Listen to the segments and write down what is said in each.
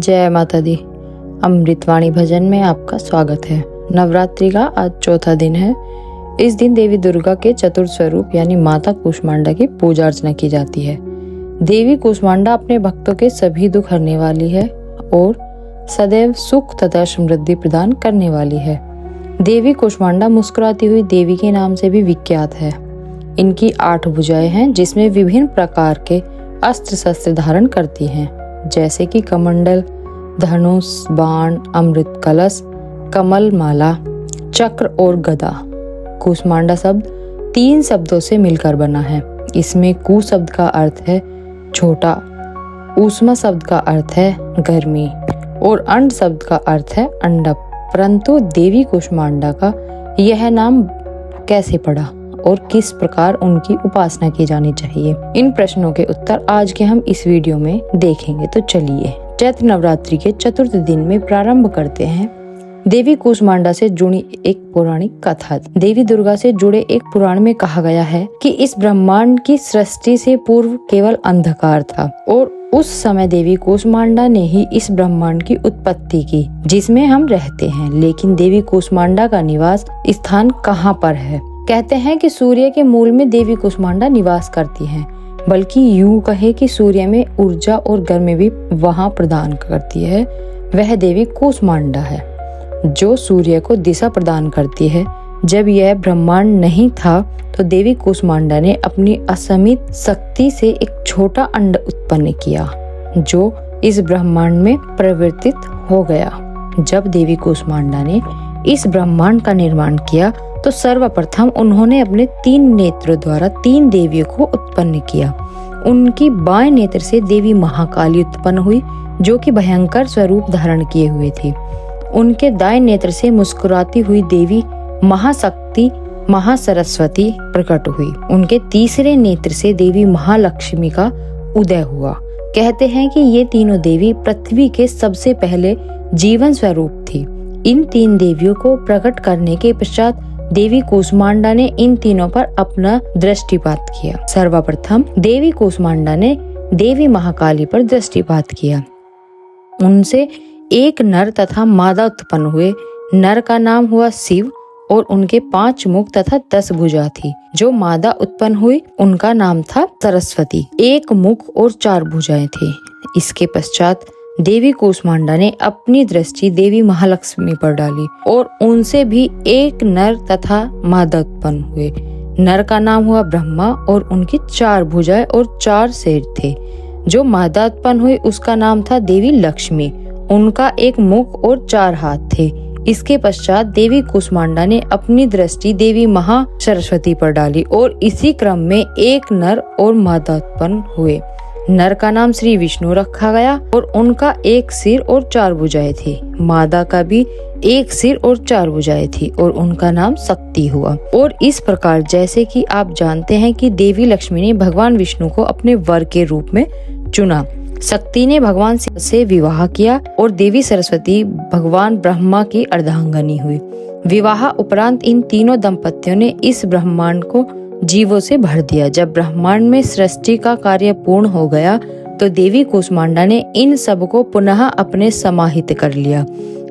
जय माता दी। अमृतवाणी भजन में आपका स्वागत है। नवरात्रि का आज चौथा दिन है। इस दिन देवी दुर्गा के चतुर्थ स्वरूप यानी माता कूष्मांडा की पूजा अर्चना की जाती है। देवी कूष्मांडा अपने भक्तों के सभी दुख हरने वाली है और सदैव सुख तथा समृद्धि प्रदान करने वाली है। देवी कूष्मांडा मुस्कुराती हुई देवी के नाम से भी विख्यात है। इनकी 8 भुजाएं हैं जिसमें विभिन्न प्रकार के अस्त्र शस्त्र धारण करती हैं, जैसे कि कमंडल, धनुष, बाण, अमृत कलश, कमल माला, चक्र और गदा। कूष्मांडा शब्द 3 शब्दों से मिलकर बना है। इसमें कु शब्द का अर्थ है छोटा, ऊष्मा शब्द का अर्थ है गर्मी और अंड शब्द का अर्थ है अंडक। परंतु देवी कूष्मांडा का यह नाम कैसे पड़ा और किस प्रकार उनकी उपासना की जानी चाहिए, इन प्रश्नों के उत्तर आज के हम इस वीडियो में देखेंगे। तो चलिए चैत्र नवरात्रि के चतुर्थ दिन में प्रारंभ करते हैं देवी कूष्मांडा से जुड़ी एक पौराणिक कथा। देवी दुर्गा से जुड़े एक पुराण में कहा गया है कि इस ब्रह्मांड की सृष्टि से पूर्व केवल अंधकार था और उस समय देवी कूष्मांडा ने ही इस ब्रह्मांड की उत्पत्ति की जिसमें हम रहते हैं। लेकिन देवी कूष्मांडा का निवास स्थान कहाँ पर है? कहते हैं कि सूर्य के मूल में देवी कूष्मांडा निवास करती हैं, बल्कि यूं कहे कि सूर्य में ऊर्जा और गर्मी भी वहां प्रदान करती है। वह देवी कूष्मांडा है जो सूर्य को दिशा प्रदान करती है। जब यह ब्रह्मांड नहीं था तो देवी कूष्मांडा ने अपनी असीमित शक्ति से एक छोटा अंड उत्पन्न किया जो इस ब्रह्मांड में परिवर्तित हो गया। जब देवी कूष्मांडा ने इस ब्रह्मांड का निर्माण किया तो सर्वप्रथम उन्होंने अपने 3 नेत्रों द्वारा 3 देवियों को उत्पन्न किया। उनकी बाएं नेत्र से देवी महाकाली उत्पन्न हुई जो कि भयंकर स्वरूप धारण किए हुए थी। उनके दाएं नेत्र से मुस्कुराती हुई देवी महाशक्ति महासरस्वती प्रकट हुई। उनके तीसरे नेत्र से देवी महालक्ष्मी का उदय हुआ। कहते हैं कि ये तीनों देवी पृथ्वी के सबसे पहले जीवन स्वरूप थी। इन 3 देवियों को प्रकट करने के पश्चात देवी कूष्मांडा ने इन तीनों पर अपना दृष्टिपात किया। सर्वप्रथम देवी कूष्मांडा ने देवी महाकाली पर दृष्टिपात किया। उनसे एक नर तथा मादा उत्पन्न हुए। नर का नाम हुआ शिव और उनके 5 मुख तथा 10 भुजा थी। जो मादा उत्पन्न हुई उनका नाम था सरस्वती। 1 मुख और 4 भुजाएं थी। इसके पश्चात देवी कूष्मांडा ने अपनी दृष्टि देवी महालक्ष्मी पर डाली और उनसे भी एक नर तथा मादा उत्पन्न हुए। नर का नाम हुआ ब्रह्मा और उनकी 4 भुजाएं और 4 सिर थे। जो मादा उत्पन्न हुई उसका नाम था देवी लक्ष्मी। उनका 1 मुख और 4 हाथ थे। इसके पश्चात देवी कूष्मांडा ने अपनी दृष्टि देवी महा सरस्वती पर डाली और इसी क्रम में एक नर और मादा उत्पन्न हुए। नर का नाम श्री विष्णु रखा गया और उनका 1 सिर और 4 भुजाएं थी। मादा का भी 1 सिर और 4 भुजाएं थी और उनका नाम शक्ति हुआ। और इस प्रकार जैसे कि आप जानते हैं कि देवी लक्ष्मी ने भगवान विष्णु को अपने वर के रूप में चुना, शक्ति ने भगवान से विवाह किया और देवी सरस्वती भगवान ब्रह्मा की अर्धांगिनी हुई। विवाह उपरांत इन तीनों दंपतियों ने इस ब्रह्मांड को जीवों से भर दिया। जब ब्रह्मांड में सृष्टि का कार्य पूर्ण हो गया तो देवी कूष्मांडा ने इन सब को पुनः अपने समाहित कर लिया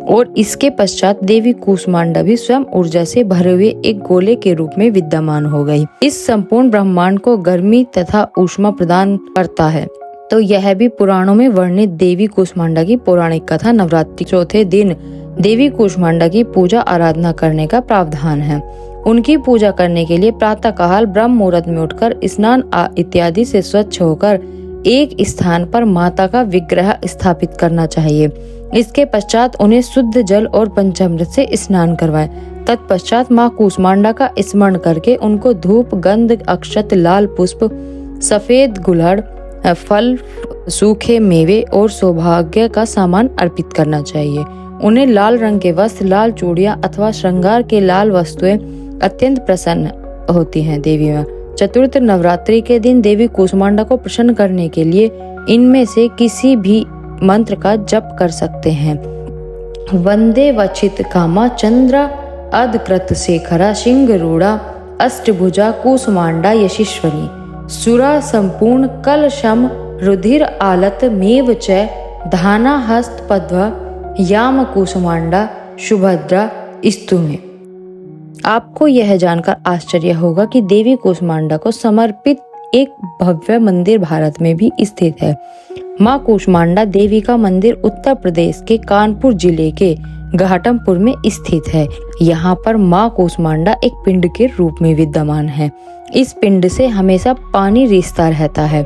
और इसके पश्चात देवी कूष्मांडा भी स्वयं ऊर्जा से भरे हुए एक गोले के रूप में विद्यमान हो गई। इस संपूर्ण ब्रह्मांड को गर्मी तथा ऊष्मा प्रदान करता है। तो यह भी पुराणों में वर्णित देवी कूष्मांडा की पौराणिक कथा। नवरात्रि चौथे दिन देवी कूष्मांडा की पूजा आराधना करने का प्रावधान है। उनकी पूजा करने के लिए प्रातः काल ब्रह्म मुहूर्त में उठकर स्नान इत्यादि से स्वच्छ होकर एक स्थान पर माता का विग्रह स्थापित करना चाहिए। इसके पश्चात उन्हें शुद्ध जल और पंचामृत से स्नान करवाएं। तत्पश्चात माँ कूष्मांडा का स्मरण करके उनको धूप, गंध, अक्षत, लाल पुष्प, सफेद गुलड़, फल, सूखे मेवे और सौभाग्य का सामान अर्पित करना चाहिए। उन्हें लाल रंग के वस्त्र, लाल चूड़ियां अथवा श्रृंगार के लाल वस्तुएं अत्यंत प्रसन्न होती हैं। देवी मां चतुर्थ नवरात्रि के दिन देवी कूष्मांडा को प्रसन्न करने के लिए इनमें से किसी भी मंत्र का जप कर सकते हैं। वंदे वचित कामा चंद्र अधकृत शेखरा सिंह रूढ़ा अष्टभुजा कूष्मांडा यशस्विनी सुरा संपूर्ण कल शम रुधिर आलत मेव च धाना हस्त पद्व याम कुसुमांडा सुभद्रा स्तुमे। आपको यह जानकर आश्चर्य होगा कि देवी कुसुमांडा को समर्पित एक भव्य मंदिर भारत में भी स्थित है। माँ कुसुमांडा देवी का मंदिर उत्तर प्रदेश के कानपुर जिले के घाटमपुर में स्थित है। यहाँ पर माँ कुसुमांडा एक पिंड के रूप में विद्यमान है। इस पिंड से हमेशा पानी रिसता रहता है।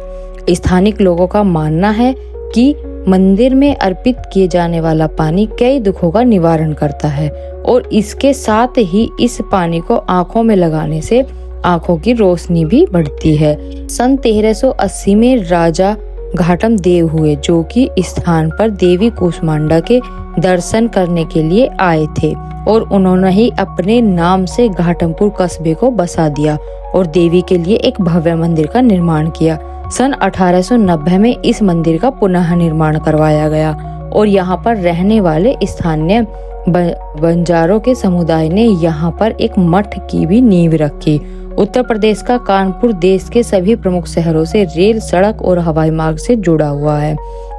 स्थानिक लोगों का मानना है कि मंदिर में अर्पित किए जाने वाला पानी कई दुखों का निवारण करता है और इसके साथ ही इस पानी को आंखों में लगाने से आंखों की रोशनी भी बढ़ती है। सन 1380 में राजा घाटम देव हुए, जो कि स्थान पर देवी कुसुमांडा के दर्शन करने के लिए आए थे और उन्होंने ही अपने नाम से घाटमपुर कस्बे को बसा दिया और देवी के लिए एक भव्य मंदिर का निर्माण किया। सन 1890 में इस मंदिर का पुनः निर्माण करवाया गया और यहाँ पर रहने वाले स्थानीय बंजारों के समुदाय ने यहाँ पर एक मठ की भी नींव रखी। उत्तर प्रदेश का कानपुर देश के सभी प्रमुख शहरों से रेल, सड़क और हवाई मार्ग से जुड़ा हुआ है।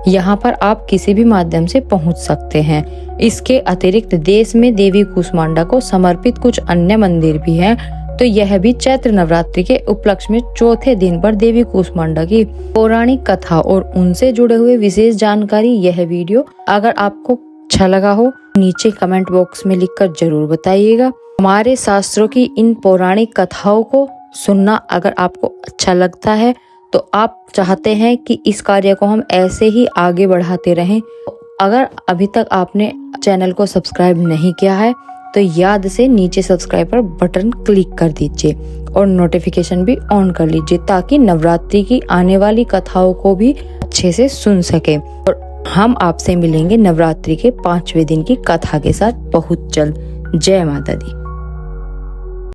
यहाँ पर आप किसी भी माध्यम से पहुँच सकते हैं। इसके अतिरिक्त देश में देवी कुसुमांडा को समर्पित कुछ अन्य मंदिर भी हैं, तो यह भी चैत्र नवरात्रि के उपलक्ष्य में चौथे दिन पर देवी कुसुमांडा की पौराणिक कथा और उनसे जुड़े हुए विशेष जानकारी। यह वीडियो अगर आपको अच्छा लगा हो नीचे कमेंट बॉक्स में लिखकर जरूर बताइएगा। हमारे शास्त्रों की इन पौराणिक कथाओं को सुनना अगर आपको अच्छा लगता है तो आप चाहते हैं कि इस कार्य को हम ऐसे ही आगे बढ़ाते रहें। अगर अभी तक आपने चैनल को सब्सक्राइब नहीं किया है तो याद से नीचे सब्सक्राइब पर बटन क्लिक कर दीजिए और नोटिफिकेशन भी ऑन कर लीजिए ताकि नवरात्रि की आने वाली कथाओं को भी अच्छे से सुन सके। और हम आपसे मिलेंगे नवरात्रि के 5वें दिन की कथा के साथ बहुत जल्द। जय माता दी।